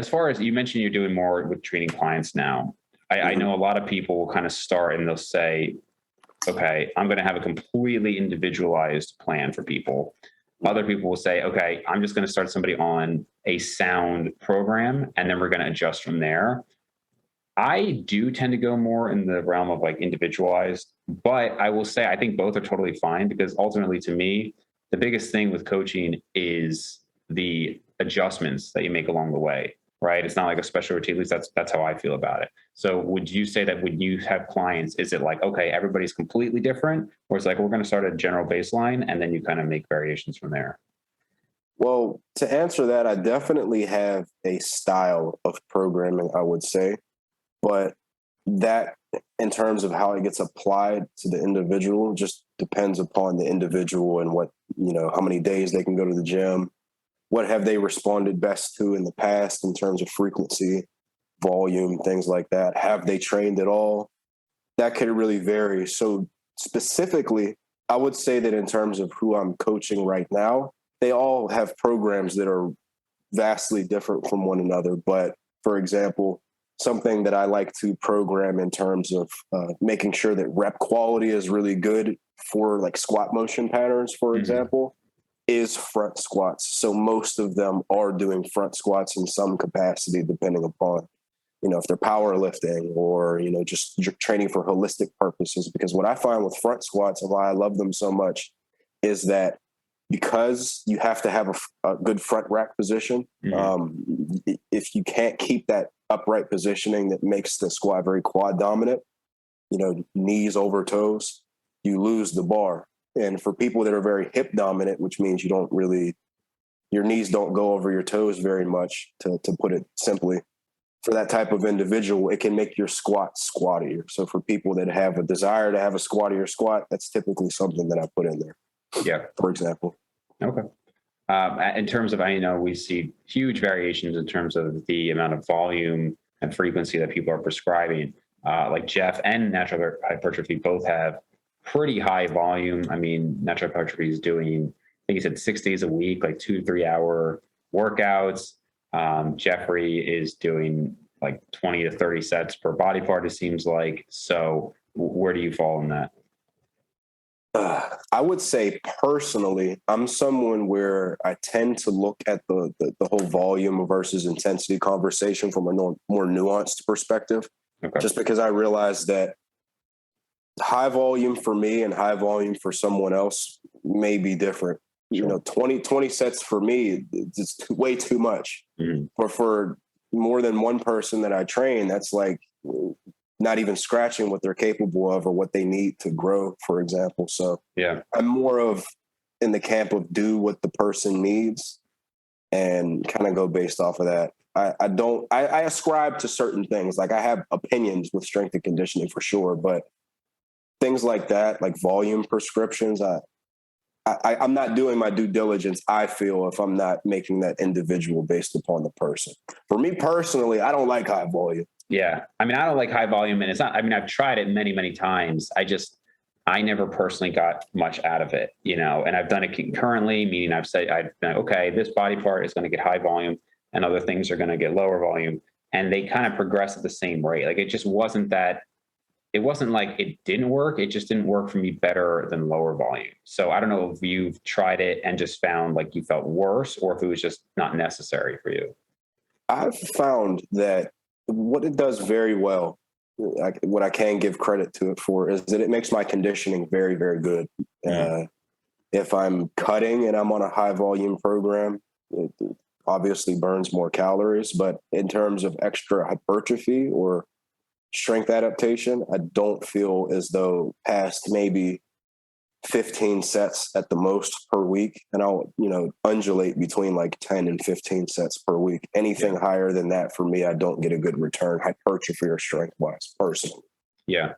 as far as you mentioned, you're doing more with treating clients now. I know a lot of people will kind of start and they'll say, okay, I'm going to have a completely individualized plan for people. Other people will say, okay, I'm just going to start somebody on a sound program and then we're going to adjust from there. I do tend to go more in the realm of like individualized, but I will say I think both are totally fine because ultimately to me, the biggest thing with coaching is the adjustments that you make along the way, right? It's not like a special routine. At least that's how I feel about it. So would you say that when you have clients, is it like, okay, everybody's completely different, or it's like, we're going to start a general baseline and then you kind of make variations from there? Well, to answer that, I definitely have a style of programming, I would say, but that in terms of how it gets applied to the individual just depends upon the individual and what, how many days they can go to the gym, what have they responded best to in the past in terms of frequency, volume, things like that. Have they trained at all? That could really vary. So specifically, I would say that in terms of who I'm coaching right now, they all have programs that are vastly different from one another. But for example, something that I like to program in terms of making sure that rep quality is really good for like squat motion patterns, for example, is front squats. So most of them are doing front squats in some capacity, depending upon, if they're powerlifting or, just training for holistic purposes. Because what I find with front squats and why I love them so much is that because you have to have a good front rack position, if you can't keep that upright positioning that makes the squat very quad dominant, knees over toes, you lose the bar. And for people that are very hip dominant, which means your knees don't go over your toes very much, to put it simply, for that type of individual, it can make your squat squattier. So for people that have a desire to have a squattier squat, that's typically something that I put in there. Yeah. For example. Okay. In terms of, I know we see huge variations in terms of the amount of volume and frequency that people are prescribing. Like Jeff and natural hypertrophy both have pretty high volume. I mean, natural hypertrophy is doing, I think he said 6 days a week, like 2 to 3 hour workouts. Jeffrey is doing like 20 to 30 sets per body part, it seems like. So where do you fall in that? I would say personally, I'm someone where I tend to look at the whole volume versus intensity conversation from a more nuanced perspective, just because I realize that high volume for me and high volume for someone else may be different. Sure. 20 sets for me, it's way too much. But for more than one person that I train, that's like not even scratching what they're capable of or what they need to grow, for example. So yeah, I'm more of in the camp of do what the person needs and kind of go based off of that. I ascribe to certain things. Like I have opinions with strength and conditioning for sure, but things like that, like volume prescriptions, I'm not doing my due diligence, I feel, if I'm not making that individual based upon the person. For me personally, I don't like high volume. Yeah. I mean, I don't like high volume, and it's not, I mean, I've tried it many, many times. I never personally got much out of it, and I've done it concurrently, meaning I've said, okay, this body part is going to get high volume and other things are going to get lower volume. And they kind of progress at the same rate. Like it wasn't like it didn't work. It just didn't work for me better than lower volume. So I don't know if you've tried it and just found like you felt worse, or if it was just not necessary for you. I've found that what it does very well, what I can give credit to it for, is that it makes my conditioning very, very good. If I'm cutting and I'm on a high volume program, it obviously burns more calories. But in terms of extra hypertrophy or strength adaptation, I don't feel as though past maybe 15 sets at the most per week, and I'll, undulate between like 10 and 15 sets per week. Anything higher than that for me, I don't get a good return, hypertrophy or strength wise, personally. Yeah.